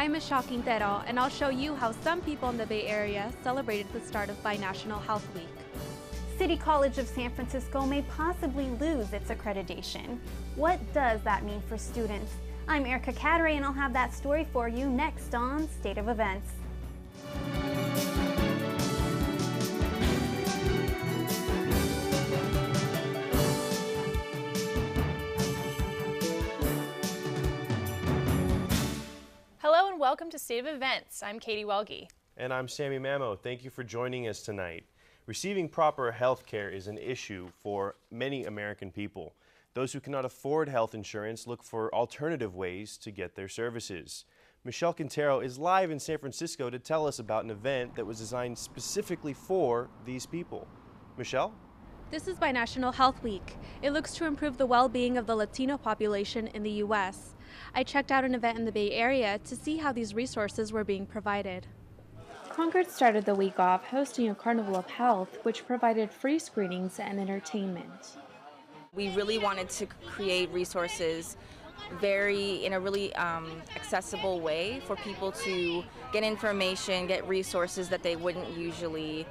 I'm Michelle Quintero, and I'll show you how some people in the Bay Area celebrated the start of Binational Health Week. City College of San Francisco may possibly lose its accreditation. What does that mean for students? I'm Erica Catteray, and I'll have that story for you next on State of Events. Hello and welcome to State of Events. I'm Katie Welge. And I'm Sammy Mamo. Thank you for joining us tonight. Receiving proper health care is an issue for many American people. Those who cannot afford health insurance look for alternative ways to get their services. Michelle Quintero is live in San Francisco to tell us about an event that was designed specifically for these people. Michelle? This is Binational Health Week. It looks to improve the well-being of the Latino population in the U.S. I checked out an event in the Bay Area to see how these resources were being provided. Concord started the week off hosting a Carnival of Health, which provided free screenings and entertainment. We really wanted to create resources in a really accessible way for people to get information, get resources that they wouldn't usually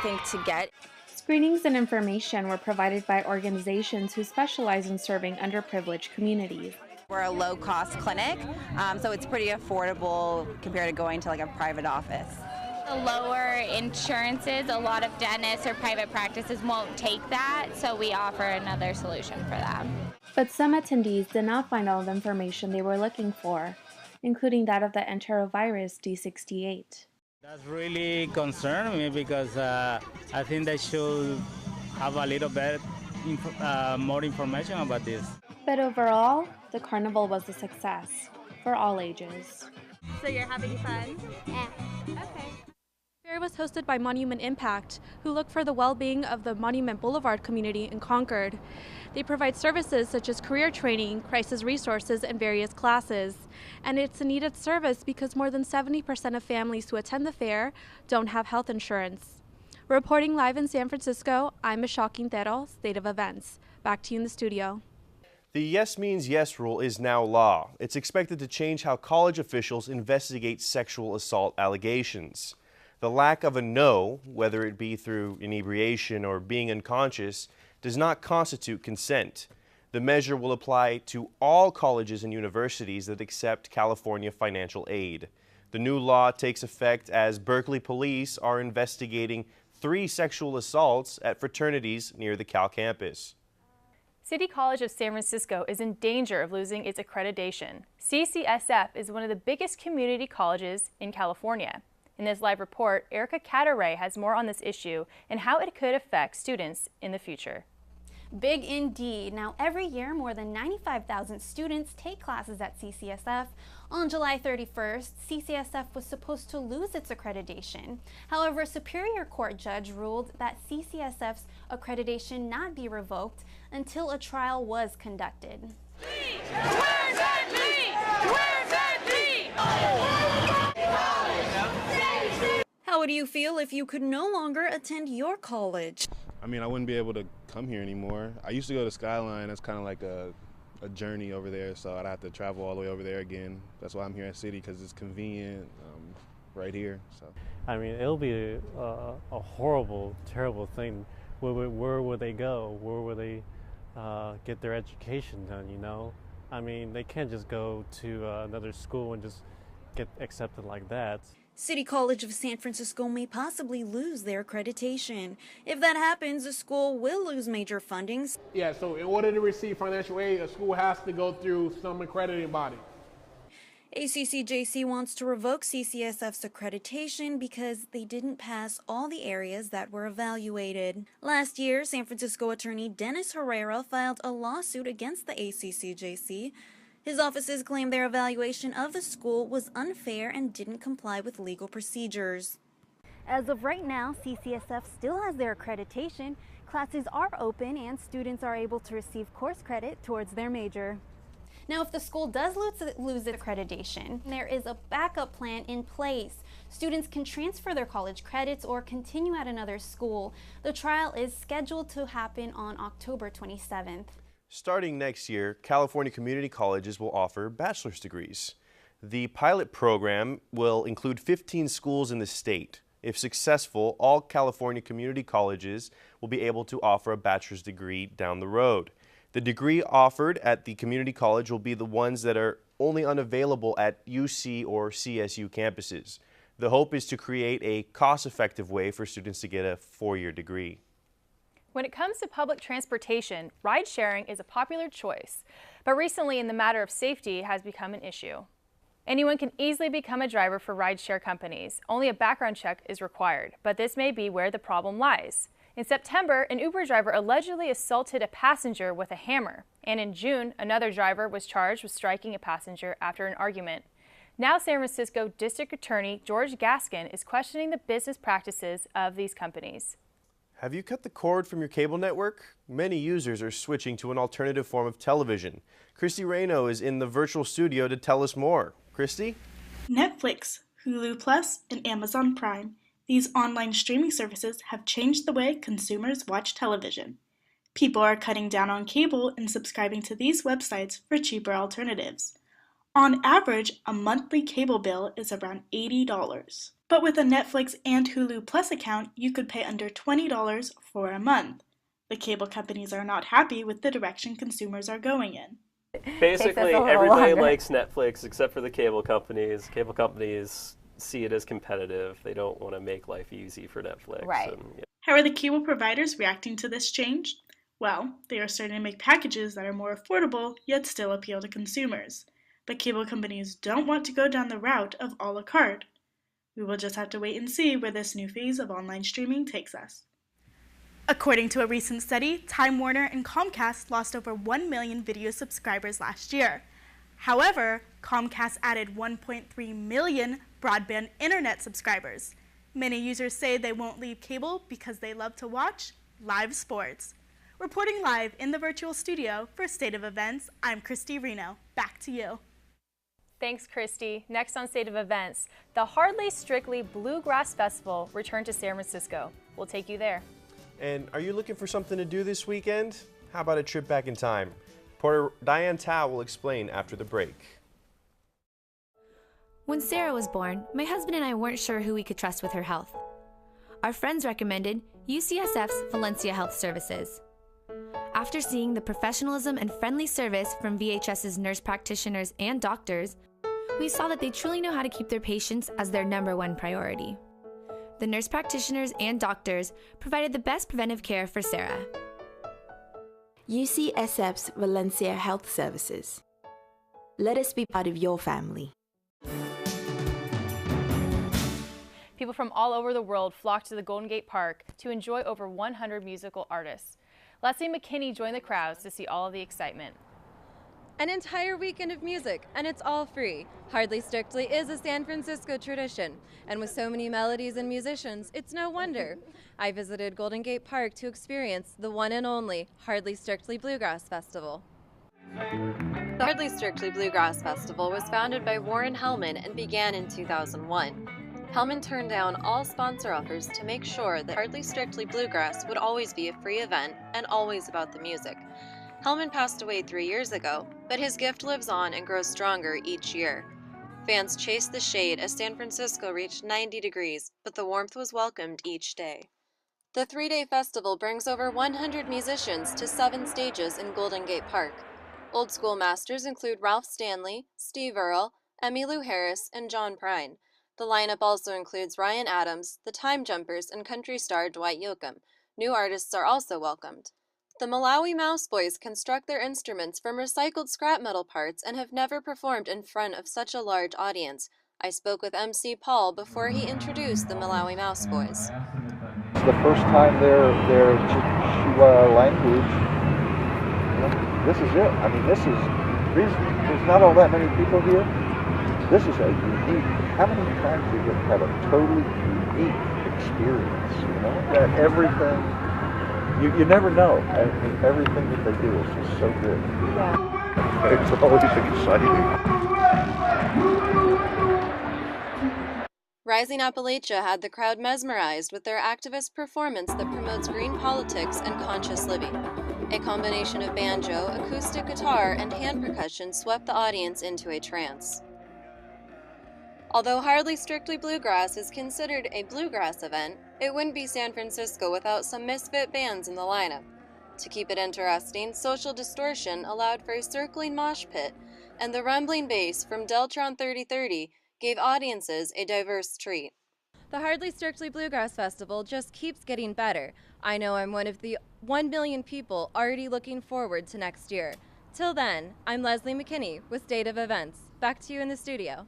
think to get. Screenings and information were provided by organizations who specialize in serving underprivileged communities. We're a low-cost clinic, so it's pretty affordable compared to going to like a private office. The lower insurances, a lot of dentists or private practices won't take that, so we offer another solution for them. But some attendees did not find all the information they were looking for, including that of the enterovirus D68. That's really concerning me because I think they should have a little bit more information about this. But overall, the carnival was a success for all ages. So you're having fun? Yeah. Okay. The fair was hosted by Monument Impact, who look for the well-being of the Monument Boulevard community in Concord. They provide services such as career training, crisis resources, and various classes. And it's a needed service because more than 70% of families who attend the fair don't have health insurance. Reporting live in San Francisco, I'm Michelle Quintero, State of Events. Back to you in the studio. The yes means yes rule is now law. It's expected to change how college officials investigate sexual assault allegations. The lack of a no, whether it be through inebriation or being unconscious, does not constitute consent. The measure will apply to all colleges and universities that accept California financial aid. The new law takes effect as Berkeley police are investigating 3 sexual assaults at fraternities near the Cal campus. City College of San Francisco is in danger of losing its accreditation. CCSF is one of the biggest community colleges in California. In this live report, Erica Catteray has more on this issue and how it could affect students in the future. Big indeed. Now, every year, more than 95,000 students take classes at CCSF. On July 31st, CCSF was supposed to lose its accreditation. However, a Superior Court judge ruled that CCSF's accreditation not be revoked until a trial was conducted. Lee! Where's that Lee? Where's that Lee? How would you feel if you could no longer attend your college? I mean, I wouldn't be able to come here anymore. I used to go to Skyline. That's kind of like a journey over there, so I'd have to travel all the way over there again. That's why I'm here at City, because it's convenient right here. So I mean, it'll be a horrible, terrible thing. Where would they go? Where would they get their education done, you know? I mean, they can't just go to another school and just get accepted like that. City College of San Francisco may possibly lose their accreditation. If that happens, the school will lose major fundings. Yeah, so in order to receive financial aid, a school has to go through some accrediting body. ACCJC wants to revoke CCSF's accreditation because they didn't pass all the areas that were evaluated. Last year, San Francisco attorney Dennis Herrera filed a lawsuit against the ACCJC. His offices claimed their evaluation of the school was unfair and didn't comply with legal procedures. As of right now, CCSF still has their accreditation. Classes are open and students are able to receive course credit towards their major. Now, if the school does lose its accreditation, there is a backup plan in place. Students can transfer their college credits or continue at another school. The trial is scheduled to happen on October 27th. Starting next year, California community colleges will offer bachelor's degrees. The pilot program will include 15 schools in the state. If successful, all California community colleges will be able to offer a bachelor's degree down the road. The degree offered at the community college will be the ones that are only unavailable at UC or CSU campuses. The hope is to create a cost-effective way for students to get a 4-year degree. When it comes to public transportation, ride sharing is a popular choice, but recently in the matter of safety has become an issue. Anyone can easily become a driver for rideshare companies. Only a background check is required, but this may be where the problem lies. In September, an Uber driver allegedly assaulted a passenger with a hammer, and in June, another driver was charged with striking a passenger after an argument. Now San Francisco District Attorney George Gaskin is questioning the business practices of these companies. Have you cut the cord from your cable network? Many users are switching to an alternative form of television. Christy Reno is in the virtual studio to tell us more. Christy? Netflix, Hulu Plus, and Amazon Prime. These online streaming services have changed the way consumers watch television. People are cutting down on cable and subscribing to these websites for cheaper alternatives. On average, a monthly cable bill is around $80. But with a Netflix and Hulu Plus account, you could pay under $20 for a month. The cable companies are not happy with the direction consumers are going in. Basically, everybody likes Netflix except for the cable companies. Cable companies see it as competitive. They don't want to make life easy for Netflix. Right. And, yeah. How are the cable providers reacting to this change? Well, they are starting to make packages that are more affordable, yet still appeal to consumers. But cable companies don't want to go down the route of a la carte. We will just have to wait and see where this new phase of online streaming takes us. According to a recent study, Time Warner and Comcast lost over 1 million video subscribers last year. However, Comcast added 1.3 million broadband internet subscribers. Many users say they won't leave cable because they love to watch live sports. Reporting live in the virtual studio for State of Events, I'm Christy Reno. Back to you. Thanks, Christy. Next on State of Events, the Hardly Strictly Bluegrass Festival returned to San Francisco. We'll take you there. And are you looking for something to do this weekend? How about a trip back in time? Reporter Diane Tao will explain after the break. When Sarah was born, my husband and I weren't sure who we could trust with her health. Our friends recommended UCSF's Valencia Health Services. After seeing the professionalism and friendly service from VHS's nurse practitioners and doctors, we saw that they truly know how to keep their patients as their #1 priority. The nurse practitioners and doctors provided the best preventive care for Sarah. UCSF's Valencia Health Services. Let us be part of your family. People from all over the world flocked to the Golden Gate Park to enjoy over 100 musical artists. Leslie McKinney joined the crowds to see all of the excitement. An entire weekend of music, and it's all free. Hardly Strictly is a San Francisco tradition, and with so many melodies and musicians, it's no wonder. I visited Golden Gate Park to experience the one and only Hardly Strictly Bluegrass Festival. The Hardly Strictly Bluegrass Festival was founded by Warren Hellman and began in 2001. Hellman turned down all sponsor offers to make sure that Hardly Strictly Bluegrass would always be a free event and always about the music. Hellman passed away 3 years ago, but his gift lives on and grows stronger each year. Fans chased the shade as San Francisco reached 90 degrees, but the warmth was welcomed each day. The 3-day festival brings over 100 musicians to 7 stages in Golden Gate Park. Old school masters include Ralph Stanley, Steve Earle, Emmylou Harris, and John Prine. The lineup also includes Ryan Adams, the Time Jumpers, and country star Dwight Yoakam. New artists are also welcomed. The Malawi Mouse Boys construct their instruments from recycled scrap metal parts and have never performed in front of such a large audience. I spoke with MC Paul before he introduced the Malawi Mouse Boys. It's the first time their Chichewa language, this is it. I mean, there's not all that many people here. This is a unique, how many times do you have a totally unique experience, you know? That everything, you never know. I mean, everything that they do is just so good. Yeah. It's always exciting. Rising Appalachia had the crowd mesmerized with their activist performance that promotes green politics and conscious living. A combination of banjo, acoustic guitar, and hand percussion swept the audience into a trance. Although Hardly Strictly Bluegrass is considered a bluegrass event, it wouldn't be San Francisco without some misfit bands in the lineup. To keep it interesting, Social Distortion allowed for a circling mosh pit, and the rumbling bass from Deltron 3030 gave audiences a diverse treat. The Hardly Strictly Bluegrass Festival just keeps getting better. I know I'm one of the 1 million people already looking forward to next year. Till then, I'm Leslie McKinney with State of Events. Back to you in the studio.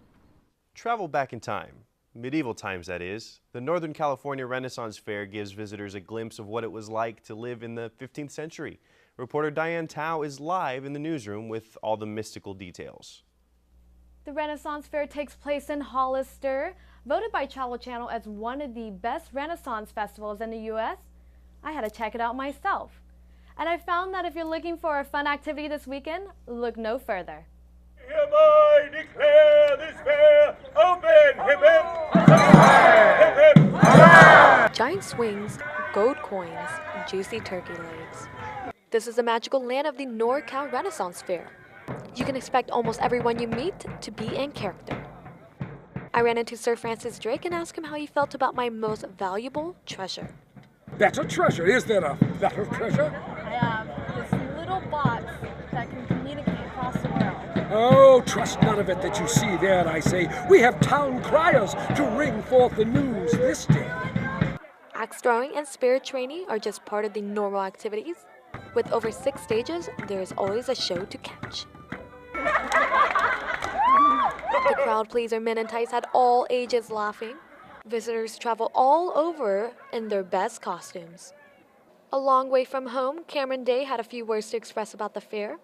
Travel back in time. Medieval times, that is. The Northern California Renaissance Fair gives visitors a glimpse of what it was like to live in the 15th century. Reporter Diane Tao is live in the newsroom with all the mystical details. The Renaissance Fair takes place in Hollister. Voted by Travel Channel as one of the best Renaissance festivals in the U.S., I had to check it out myself. And I found that if you're looking for a fun activity this weekend, look no further. Hereby declare this fair open. Hip, hip. Hip, hip. Giant swings, gold coins, and juicy turkey legs. This is the magical land of the NorCal Renaissance Fair. You can expect almost everyone you meet to be in character. I ran into Sir Francis Drake and asked him how he felt about my most valuable treasure. Better treasure? Is there a better treasure? I have this little box that can communicate across the world. Oh, trust none of it that you see there, I say. We have town criers to ring forth the news this day. Axe throwing and spirit training are just part of the normal activities. With over 6 stages, there is always a show to catch. The crowd pleaser men in tights had all ages laughing. Visitors travel all over in their best costumes. A long way from home, Cameron Day had a few words to express about the fair.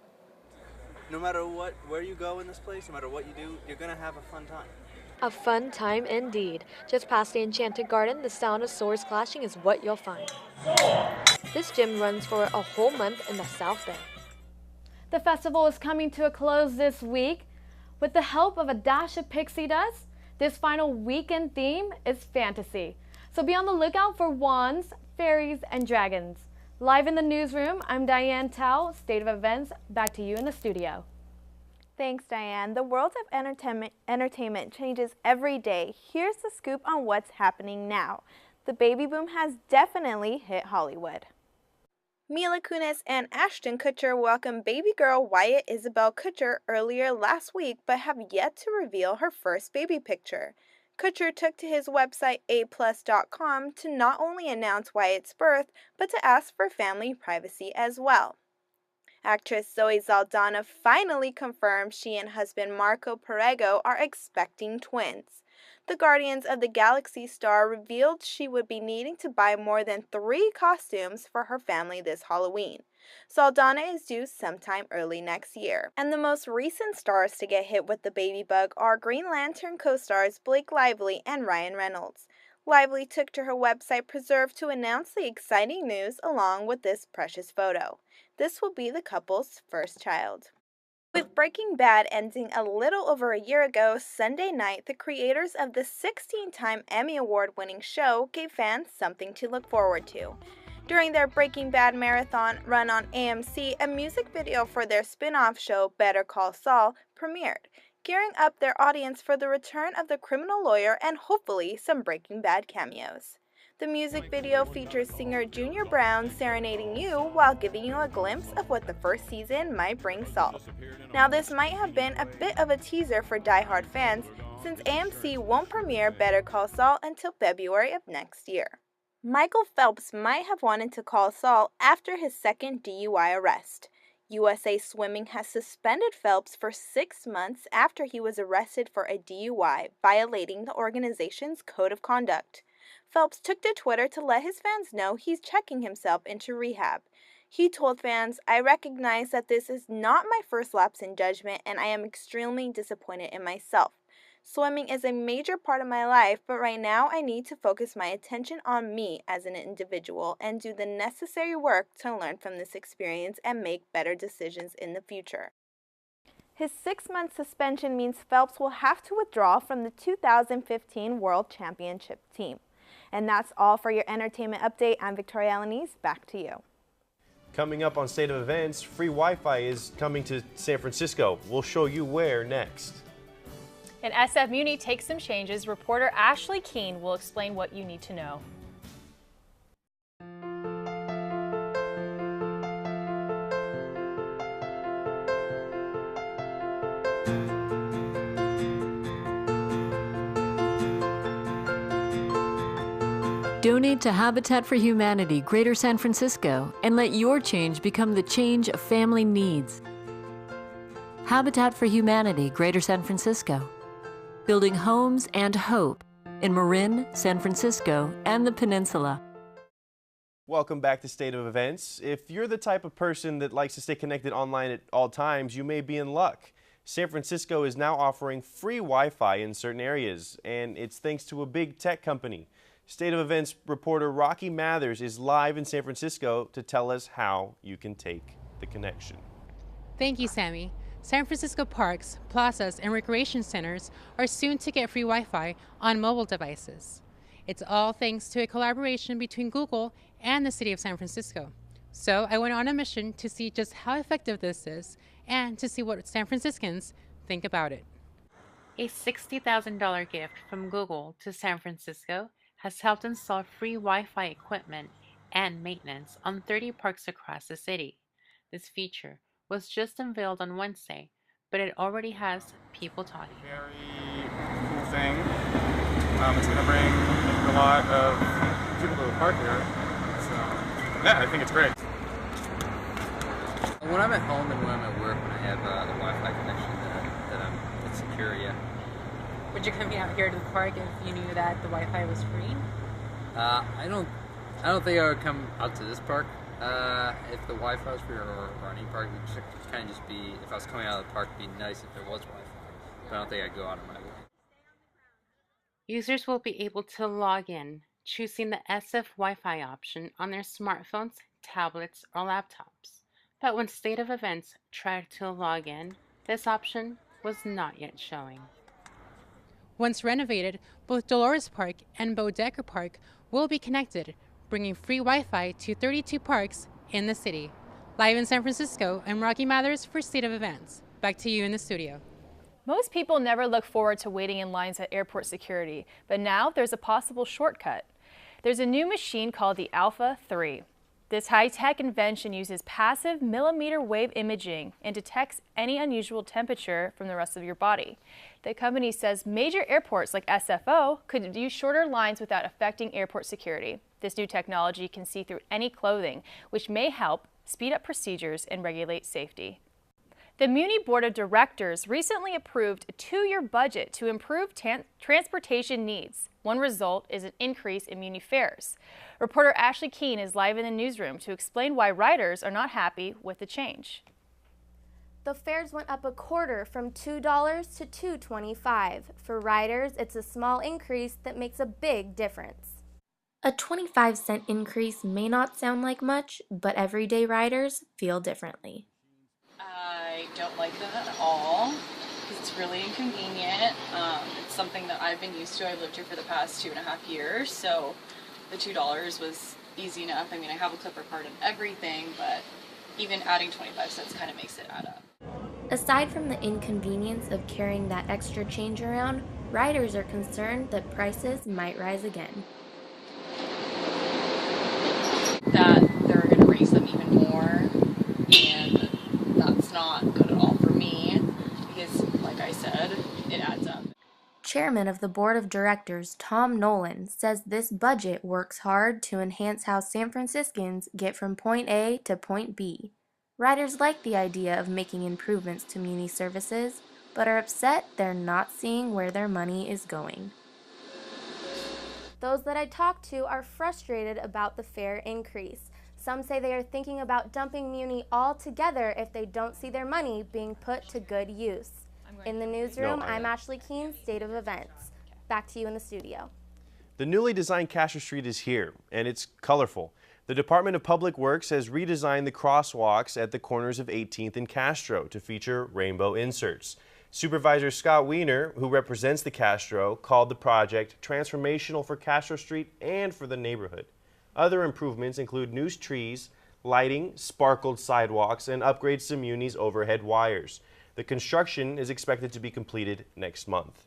No matter where you go in this place, no matter what you do, you're gonna have a fun time. A fun time indeed. Just past the Enchanted Garden, the sound of swords clashing is what you'll find. This gym runs for a whole month in the South Bay. The festival is coming to a close this week. With the help of a dash of pixie dust, this final weekend theme is fantasy. So be on the lookout for wands, fairies, and dragons. Live in the newsroom, I'm Diane Tao, State of Events. Back to you in the studio. Thanks, Diane. The world of entertainment changes every day. Here's the scoop on what's happening now. The baby boom has definitely hit Hollywood. Mila Kunis and Ashton Kutcher welcomed baby girl Wyatt Isabel Kutcher earlier last week, but have yet to reveal her first baby picture. Kutcher took to his website aplus.com to not only announce Wyatt's birth, but to ask for family privacy as well. Actress Zoe Saldana finally confirmed she and husband Marco Perego are expecting twins. The Guardians of the Galaxy star revealed she would be needing to buy more than 3 costumes for her family this Halloween. Saldana is due sometime early next year. And the most recent stars to get hit with the baby bug are Green Lantern co-stars Blake Lively and Ryan Reynolds. Lively took to her website Preserve to announce the exciting news along with this precious photo. This will be the couple's first child. With Breaking Bad ending a little over a year ago, Sunday night, the creators of the 16-time Emmy Award-winning show gave fans something to look forward to. During their Breaking Bad marathon run on AMC, a music video for their spin-off show Better Call Saul premiered, gearing up their audience for the return of the criminal lawyer and hopefully some Breaking Bad cameos. The music video features singer Junior Brown serenading you while giving you a glimpse of what the first season might bring Saul. Now, this might have been a bit of a teaser for die-hard fans, since AMC won't premiere Better Call Saul until February of next year. Michael Phelps might have wanted to call Saul after his second DUI arrest. USA Swimming has suspended Phelps for 6 months after he was arrested for a DUI, violating the organization's code of conduct. Phelps took to Twitter to let his fans know he's checking himself into rehab. He told fans, "I recognize that this is not my first lapse in judgment, and I am extremely disappointed in myself. Swimming is a major part of my life, but right now I need to focus my attention on me as an individual and do the necessary work to learn from this experience and make better decisions in the future." His 6-month suspension means Phelps will have to withdraw from the 2015 World Championship team. And that's all for your entertainment update. I'm Victoria Alanis. Back to you. Coming up on State of Events, free Wi-Fi is coming to San Francisco. We'll show you where next. And SF Muni takes some changes. Reporter Ashley Keene will explain what you need to know. Donate to Habitat for Humanity Greater San Francisco and let your change become the change a family needs. Habitat for Humanity Greater San Francisco, building homes and hope in Marin, San Francisco, and the Peninsula. Welcome back to State of Events. If you're the type of person that likes to stay connected online at all times, you may be in luck. San Francisco is now offering free Wi-Fi in certain areas, and it's thanks to a big tech company. State of Events reporter Rocky Mathers is live in San Francisco to tell us how you can take the connection. Thank you, Sammy. San Francisco parks, plazas, and recreation centers are soon to get free Wi-Fi on mobile devices. It's all thanks to a collaboration between Google and the city of San Francisco. So I went on a mission to see just how effective this is and to see what San Franciscans think about it. A $60,000 gift from Google to San Francisco has helped install free Wi-Fi equipment and maintenance on 30 parks across the city. This feature was just unveiled on Wednesday, but it already has people talking. Very cool thing. It's going to bring a lot of people to the park here. So, yeah, I think it's great. When I'm at home and when I'm at work, when I have a Wi-Fi connection that's secure, yeah. Would you come out here to the park if you knew that the Wi-Fi was free? I don't think I would come out to this park if the Wi-Fi was free, or any park. It would just kind of just be, if I was coming out of the park, it'd be nice if there was Wi-Fi. But I don't think I'd go out of my way. Users will be able to log in, choosing the SF Wi-Fi option on their smartphones, tablets, or laptops. But when State of Events tried to log in, this option was not yet showing. Once renovated, both Dolores Park and Bodecker Park will be connected, bringing free Wi-Fi to 32 parks in the city. Live in San Francisco, I'm Rocky Mathers for State of Events. Back to you in the studio. Most people never look forward to waiting in lines at airport security, but now there's a possible shortcut. There's a new machine called the Alpha 3. This high-tech invention uses passive millimeter wave imaging and detects any unusual temperature from the rest of your body. The company says major airports like SFO could use shorter lines without affecting airport security. This new technology can see through any clothing, which may help speed up procedures and regulate safety. The Muni Board of Directors recently approved a 2-year budget to improve transportation needs. One result is an increase in Muni fares. Reporter Ashley Keene is live in the newsroom to explain why riders are not happy with the change. The fares went up a quarter from $2 to $2.25. For riders, it's a small increase that makes a big difference. A 25-cent increase may not sound like much, but everyday riders feel differently. I don't like them at all because it's really inconvenient. It's something that I've been used to. I've lived here for the past 2.5 years, so the $2 was easy enough. I mean, I have a Clipper card and everything, but even adding 25 cents kind of makes it add up. Aside from the inconvenience of carrying that extra change around, riders are concerned that prices might rise again. That they're going to raise them even more, and that's not good at all for me because, like I said, it adds up. Chairman of the Board of Directors, Tom Nolan, says this budget works hard to enhance how San Franciscans get from point A to point B. Riders like the idea of making improvements to Muni services, but are upset they're not seeing where their money is going. Those that I talked to are frustrated about the fare increase. Some say they are thinking about dumping Muni altogether if they don't see their money being put to good use. In the newsroom, I'm Ashley Keene, State of Events. Back to you in the studio. The newly designed Castro Street is here, and it's colorful. The Department of Public Works has redesigned the crosswalks at the corners of 18th and Castro to feature rainbow inserts. Supervisor Scott Wiener, who represents the Castro, called the project transformational for Castro Street and for the neighborhood. Other improvements include new trees, lighting, sparkled sidewalks, and upgrades to Muni's overhead wires. The construction is expected to be completed next month.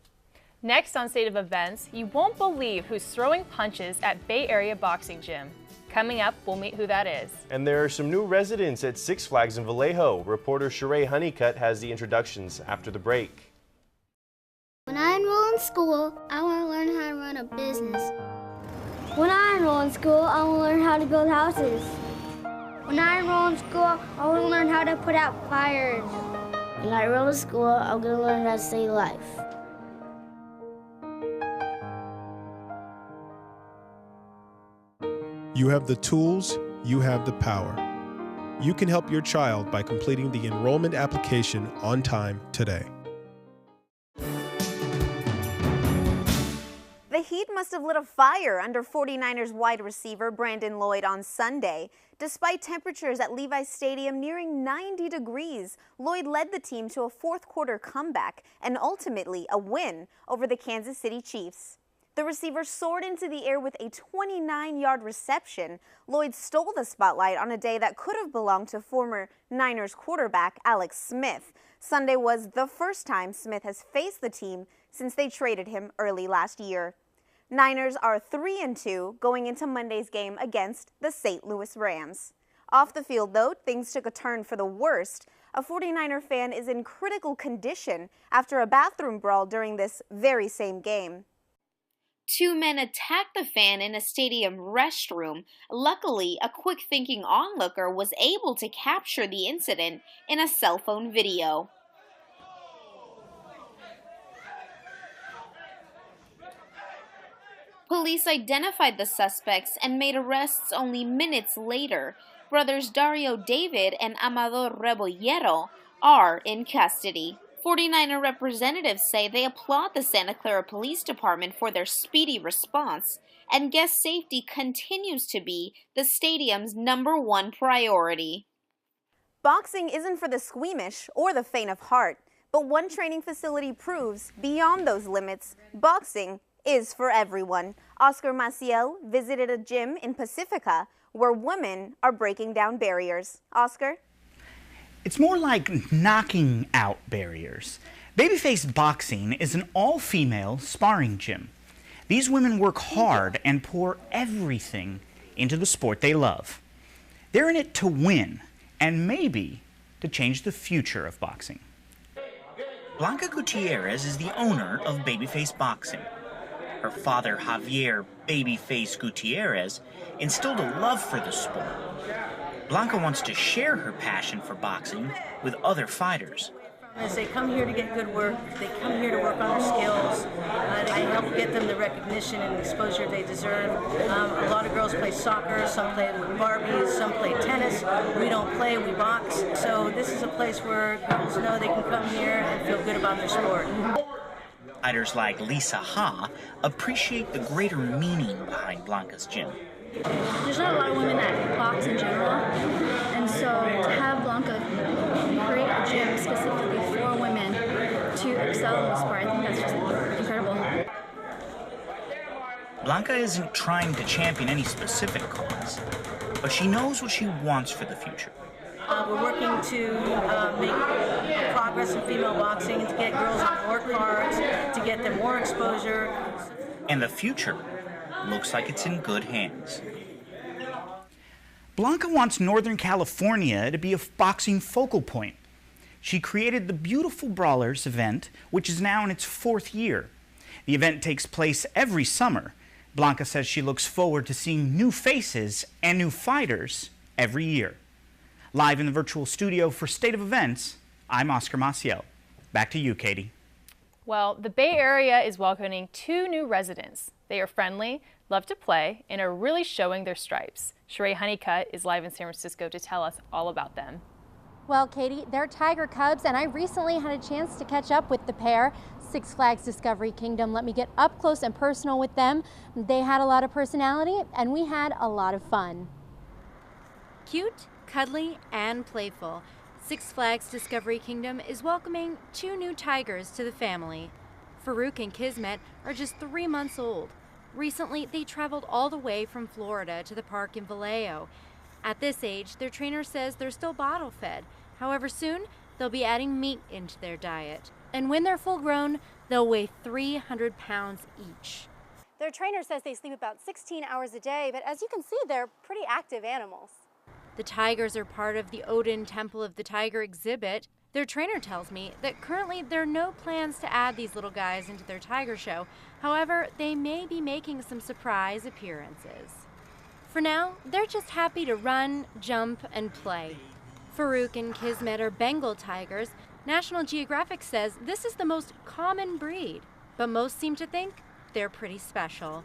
Next on State of Events, you won't believe who's throwing punches at Bay Area Boxing Gym. Coming up, we'll meet who that is. And there are some new residents at Six Flags in Vallejo. Reporter Sheree Honeycutt has the introductions after the break. When I enroll in school, I want to learn how to run a business. When I enroll in school, I want to learn how to build houses. When I enroll in school, I want to learn how to put out fires. When I enroll in school, I'm going to learn how to save life. You have the tools, you have the power. You can help your child by completing the enrollment application on time today. The Heat must have lit a fire under 49ers wide receiver Brandon Lloyd on Sunday. Despite temperatures at Levi's Stadium nearing 90 degrees, Lloyd led the team to a fourth-quarter comeback and ultimately a win over the Kansas City Chiefs. The receiver soared into the air with a 29-yard reception. Lloyd stole the spotlight on a day that could have belonged to former Niners quarterback Alex Smith. Sunday was the first time Smith has faced the team since they traded him early last year. Niners are 3-2 going into Monday's game against the St. Louis Rams. Off the field, though, things took a turn for the worst. A 49er fan is in critical condition after a bathroom brawl during this very same game. Two men attacked the fan in a stadium restroom. Luckily, a quick-thinking onlooker was able to capture the incident in a cell phone video. Police identified the suspects and made arrests only minutes later. Brothers Dario David and Amador Rebollero are in custody. 49er representatives say they applaud the Santa Clara Police Department for their speedy response, and guest safety continues to be the stadium's #1 priority. Boxing isn't for the squeamish or the faint of heart, but one training facility proves beyond those limits, boxing is for everyone. Oscar Maciel visited a gym in Pacifica where women are breaking down barriers. Oscar? It's more like knocking out barriers. Babyface Boxing is an all-female sparring gym. These women work hard and pour everything into the sport they love. They're in it to win and maybe to change the future of boxing. Blanca Gutierrez is the owner of Babyface Boxing. Her father, Javier Babyface Gutierrez, instilled a love for the sport. Blanca wants to share her passion for boxing with other fighters. As they come here to get good work, they come here to work on their skills. I help get them the recognition and exposure they deserve. A lot of girls play soccer, some play with Barbies, some play tennis. We don't play, we box. So this is a place where girls know they can come here and feel good about their sport. Fighters like Lisa Ha appreciate the greater meaning behind Blanca's gym. There's not a lot of women that box in general, and so to have Blanca create a gym specifically for women to excel in the sport, I think that's just incredible. Blanca isn't trying to champion any specific cause, but she knows what she wants for the future. We're working to make progress in female boxing, to get girls on work cards, to get them more exposure. And the future looks like it's in good hands. Blanca wants Northern California to be a boxing focal point. She created the Beautiful Brawlers event, which is now in its 4th year. The event takes place every summer. Blanca says she looks forward to seeing new faces and new fighters every year. Live in the virtual studio for State of Events, I'm Oscar Maciel. Back to you, Katie. Well, the Bay Area is welcoming 2 new residents. They are friendly, love to play, and are really showing their stripes. Sheree Honeycutt is live in San Francisco to tell us all about them. Well, Katie, they're tiger cubs, and I recently had a chance to catch up with the pair. Six Flags Discovery Kingdom let me get up close and personal with them. They had a lot of personality, and we had a lot of fun. Cute, cuddly, and playful, Six Flags Discovery Kingdom is welcoming 2 new tigers to the family. Farouk and Kismet are just 3 months old. Recently, they traveled all the way from Florida to the park in Vallejo. At this age, their trainer says they're still bottle fed. However, soon they'll be adding meat into their diet. And when they're full grown, they'll weigh 300 pounds each. Their trainer says they sleep about 16 hours a day, but as you can see, they're pretty active animals. The tigers are part of the Odin Temple of the Tiger exhibit. Their trainer tells me that currently there are no plans to add these little guys into their tiger show. However, they may be making some surprise appearances. For now, they're just happy to run, jump, and play. Farouk and Kismet are Bengal tigers. National Geographic says this is the most common breed, but most seem to think they're pretty special.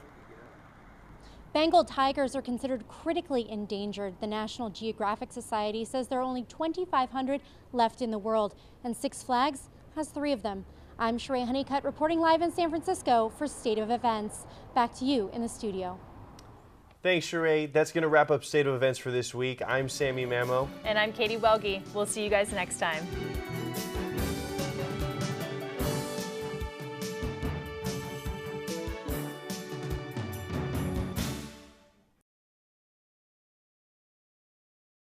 Bengal tigers are considered critically endangered. The National Geographic Society says there are only 2,500 left in the world, and Six Flags has 3 of them. I'm Sheree Honeycutt reporting live in San Francisco for State of Events. Back to you in the studio. Thanks, Sheree. That's going to wrap up State of Events for this week. I'm Sammy Mamo. And I'm Katie Welge. We'll see you guys next time.